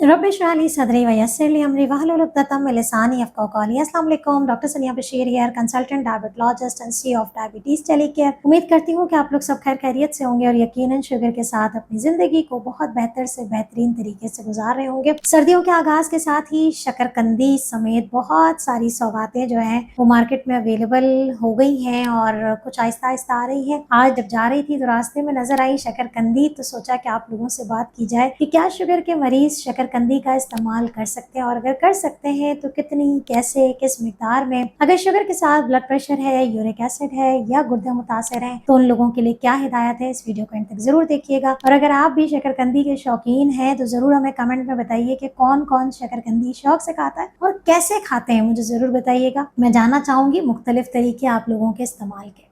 रब इश्रह ली सदरी वयस्सिर ली अमरी वहलुल उक़दतम मिन लिसानी यफ़क़हू क़ौली। अस्सलाम वालेकुम, doctor Sania Bashir here, consultant diabetologist and C of diabetes telecare. उम्मीद करती हूँ कि आप लोग सब खैर खैरियत से होंगे और यकीनन शुगर के साथ अपनी ज़िंदगी को बहुत बेहतर से बेहतरीन तरीके से गुजार रहे होंगे। सर्दियों के आगाज़ के साथ ही शकरकंदी समेत बहुत सारी सौगातें जो हैं वो मार्केट में अवेलेबल हो गई हैं और कुछ आहिस्ता आहिस्ता आ रही है। आज जब जा रही थी तो रास्ते में नजर आई शकरकंदी, तो सोचा कि आप लोगों से बात की जाए कि क्या शुगर के मरीज शकरकंदी का इस्तेमाल कर सकते हैं और अगर कर सकते हैं तो कितनी, कैसे, किस मिकदार में। अगर शुगर के साथ ब्लड प्रेशर है, यूरिक एसिड है या गुर्दे मुतासर हैं तो उन लोगों के लिए क्या हिदायत है। इस वीडियो को अंत तक जरूर देखिएगा और अगर आप भी शकरकंदी के शौकीन हैं तो जरूर हमें कमेंट में बताइए कि कौन कौन शकरकंदी शौक से खाता है और कैसे खाते हैं, मुझे जरूर बताइएगा। मैं जानना चाहूंगी मुख्तलिफ तरीके आप लोगों के इस्तेमाल के।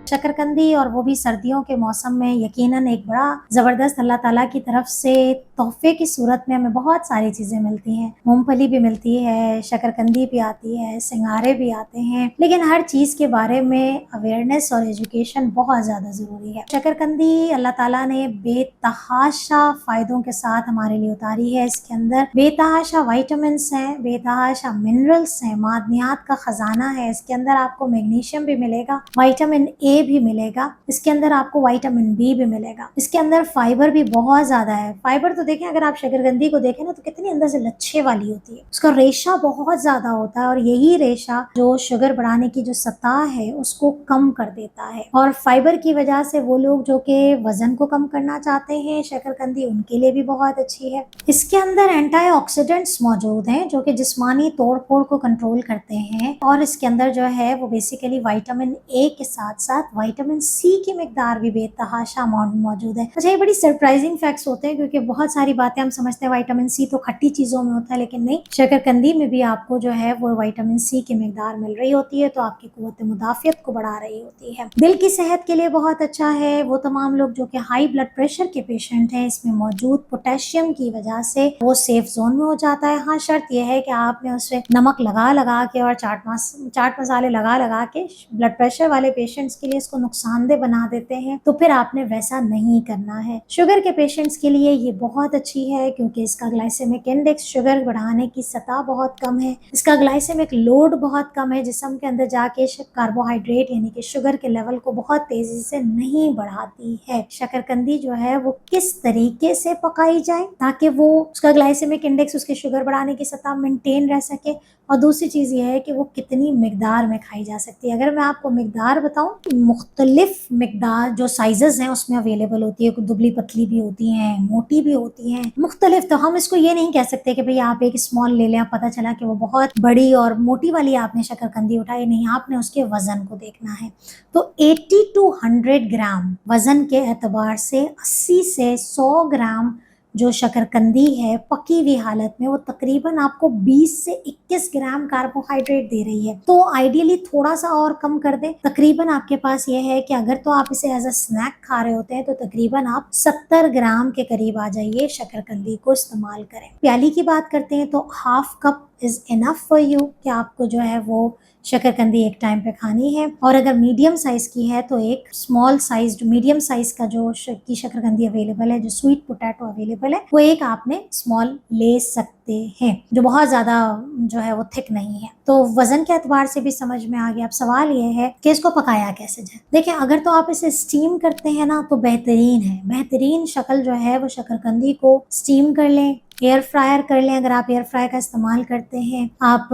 शकरकंदी और वो भी सर्दियों के मौसम में यकीनन एक बड़ा ज़बरदस्त अल्लाह ताला की तरफ से तोहफे की सूरत में हमें बहुत सारी चीज़ें मिलती हैं। मूंगफली भी मिलती है, शकरकंदी भी आती है, सिंगारे भी आते हैं, लेकिन हर चीज़ के बारे में अवेयरनेस और एजुकेशन बहुत ज़्यादा ज़रूरी है। शकरकंदी अल्लाह ताला ने बेतहाशा फ़ायदों के साथ हमारे लिए उतारी है। इसके अंदर बेतहाशा वाइटामिन्स हैं, बेतहाशा मिनरल्स हैं, मादनियात का ख़जाना है। इसके अंदर आपको मैग्नीशियम भी मिलेगा, विटामिन ए भी मिलेगा, इसके अंदर आपको विटामिन बी भी मिलेगा। इसके अंदर फाइबर भी बहुत ज्यादा है। फाइबर तो देखें, अगर आप शकरकंदी को देखें ना तो कितनी अंदर से लच्छे वाली होती है, उसका रेशा बहुत ज्यादा होता है और यही रेशा जो शुगर बढ़ाने की जो सतह है उसको कम कर देता है। और फाइबर की वजह से वो लोग जो कि वजन को कम करना चाहते हैं, शकरकंदी उनके लिए भी बहुत अच्छी है। इसके अंदर एंटीऑक्सीडेंट्स मौजूद हैं जो कि जिस्मानी तोड़ फोड़ को कंट्रोल करते हैं और इसके अंदर जो है वो बेसिकली विटामिन ए के साथ साथ विटामिन सी की मिकदार भी बेतहाशा मौजूद है। अच्छा, ये बड़ी सरप्राइजिंग फैक्ट्स होते हैं क्योंकि बहुत सारी बातें हम समझते हैं विटामिन सी तो खट्टी चीजों में होता है, लेकिन नहीं, शकरकंदी में भी आपको जो है वो विटामिन सी की मिकदार मिल रही होती है तो आपकी कुव्वत मुदाफियत को बढ़ा रही होती है। दिल की सेहत के लिए बहुत अच्छा है। वो तमाम लोग जो कि हाई ब्लड प्रेशर के पेशेंट हैं, इसमें मौजूद पोटेशियम की वजह से वो सेफ जोन में हो जाता है। हाँ, शर्त यह है कि आपने उसमें नमक लगा लगा के और चाट मसाले लगा लगा के ब्लड प्रेशर वाले पेशेंट्स के लिए इसको नुकसानदेह बना देते हैं, तो फिर आपने वैसा नहीं करना है। शुगर के पेशेंट्स के लिए ये बहुत अच्छी है क्योंकि इसका ग्लाइसेमिक इंडेक्स, शुगर बढ़ाने की सतह बहुत कम है, इसका ग्लाइसेमिक लोड बहुत कम है, जिस्म के अंदर जाके कार्बोहाइड्रेट यानी कि शुगर के लेवल को बहुत तेजी से नहीं बढ़ाती है। शकरकंदी जो है वो किस तरीके से पकाई जाए ताकि वो उसका ग्लाइसेमिक इंडेक्स, उसके शुगर बढ़ाने की सतह मेंटेन रह सके, और दूसरी चीज़ ये है कि वो कितनी मिकदार में खाई जा सकती है। अगर मैं आपको मिकदार बताऊं, मुख्तलिफ मिकदार जो साइजेस हैं उसमें अवेलेबल होती है। दुबली पतली भी होती हैं, मोटी भी होती हैं, मुख्तलिफ। तो हम इसको ये नहीं कह सकते कि भाई आप एक स्मॉल ले लें, पता चला कि वो बहुत बड़ी और मोटी वाली आपने शकरकंदी उठाई, नहीं, आपने उसके वजन को देखना है। तो 80 to 100 ग्राम वजन के एतबार से 80 से 100 ग्राम जो शकरकंदी है पकी हुई हालत में वो तकरीबन आपको 20 से 21 ग्राम कार्बोहाइड्रेट दे रही है। तो आइडियली थोड़ा सा और कम कर दें। तकरीबन आपके पास ये है कि अगर तो आप इसे एज अ स्नैक खा रहे होते हैं तो तकरीबन आप 70 ग्राम के करीब आ जाइए, शकरकंदी को इस्तेमाल करें। प्याली की बात करते हैं तो half cup is enough for you कि आपको जो है वो शकरकंदी एक टाइम पे खानी है। और अगर मीडियम साइज की है तो एक स्मॉल साइज, जो मीडियम साइज का जो की शकरकंदी अवेलेबल है, जो स्वीट पोटैटो अवेलेबल है, वो एक आपने स्मॉल ले सकते हैं, जो बहुत ज्यादा जो है वो थिक नहीं है। तो वजन के एतबार से भी समझ में आ गया। अब सवाल ये है कि इसको पकाया कैसे जाए। देखिए, अगर तो आप इसे स्टीम करते हैं ना तो बेहतरीन है। बेहतरीन शक्ल जो है वो शकरकंदी को स्टीम कर लें, एयर फ्रायर कर लें अगर आप एयर फ्रायर का इस्तेमाल करते हैं आप।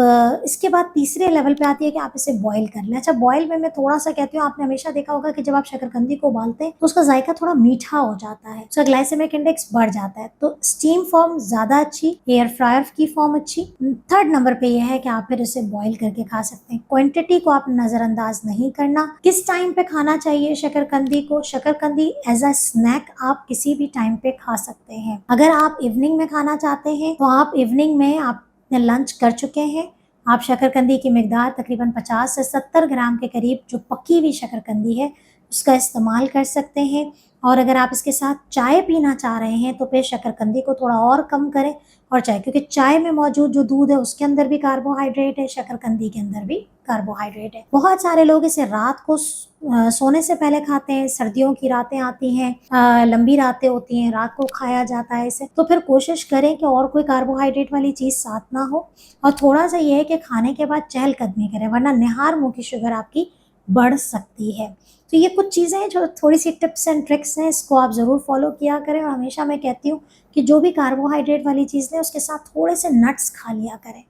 इसके बाद तीसरे लेवल पे आती है कि आप इसे बॉईल कर लें। अच्छा, बॉईल में मैं थोड़ा सा कहती हूँ, आपने हमेशा देखा होगा कि जब आप शकरकंदी को उबालते हैं तो उसका जायका थोड़ा मीठा हो जाता है, उसका ग्लाइसेमिक इंडेक्स बढ़ जाता है। तो स्टीम फॉर्म ज्यादा अच्छी, एयर फ्रायर की फॉर्म अच्छी। थर्ड नंबर पे यह है कि आप फिर उसे बॉईल करके खा सकते हैं। क्वांटिटी को आप नजरअंदाज नहीं करना। किस टाइम पे खाना चाहिए शकरकंदी को? शकरकंदी एज अ स्नैक आप किसी भी टाइम पे खा सकते हैं। अगर आप इवनिंग में खाना चाहते हैं तो आप इवनिंग में आपने लंच कर चुके हैं, आप शकरकंदी की मिकदार तकरीबन 50 से 70 ग्राम के करीब जो पकी हुई शकरकंदी है उसका इस्तेमाल कर सकते हैं और अगर आप इसके साथ चाय पीना चाह रहे हैं तो फिर शकरकंदी को थोड़ा और कम करें और चाय, क्योंकि चाय में मौजूद जो दूध है उसके अंदर भी कार्बोहाइड्रेट है, शकरकंदी के अंदर भी कार्बोहाइड्रेट है। बहुत सारे लोग इसे रात को सोने से पहले खाते हैं। सर्दियों की रातें आती हैं, लंबी रातें होती हैं, रात को खाया जाता है इसे। तो फिर कोशिश करें कि और कोई कार्बोहाइड्रेट वाली चीज़ साथ ना हो, और थोड़ा सा ये है कि खाने के बाद चहलकदमी करें, वरना निहार मुँह की शुगर आपकी बढ़ सकती है। तो ये कुछ चीज़ें हैं जो थोड़ी सी टिप्स एंड ट्रिक्स हैं, इसको आप ज़रूर फॉलो किया करें। और हमेशा मैं कहती हूँ कि जो भी कार्बोहाइड्रेट वाली चीज़ लें उसके साथ थोड़े से नट्स खा लिया करें,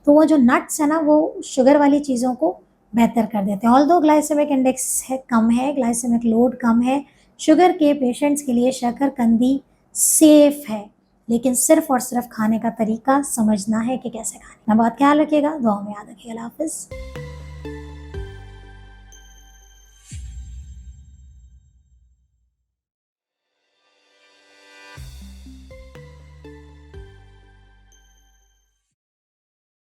तो वो जो नट्स है ना वो शुगर वाली चीज़ों को बेहतर कर देते हैं। ऑल्दो ग्लाइसेमिक इंडेक्स है कम है, ग्लाइसेमिक लोड कम है, शुगर के पेशेंट्स के लिए शकरकंदी सेफ है, लेकिन सिर्फ और सिर्फ खाने का तरीका समझना है कि कैसे खाना है। बहुत ख्याल रखिएगा, दुआ में याद रखिएगा। अल्लाह हाफ़िज़।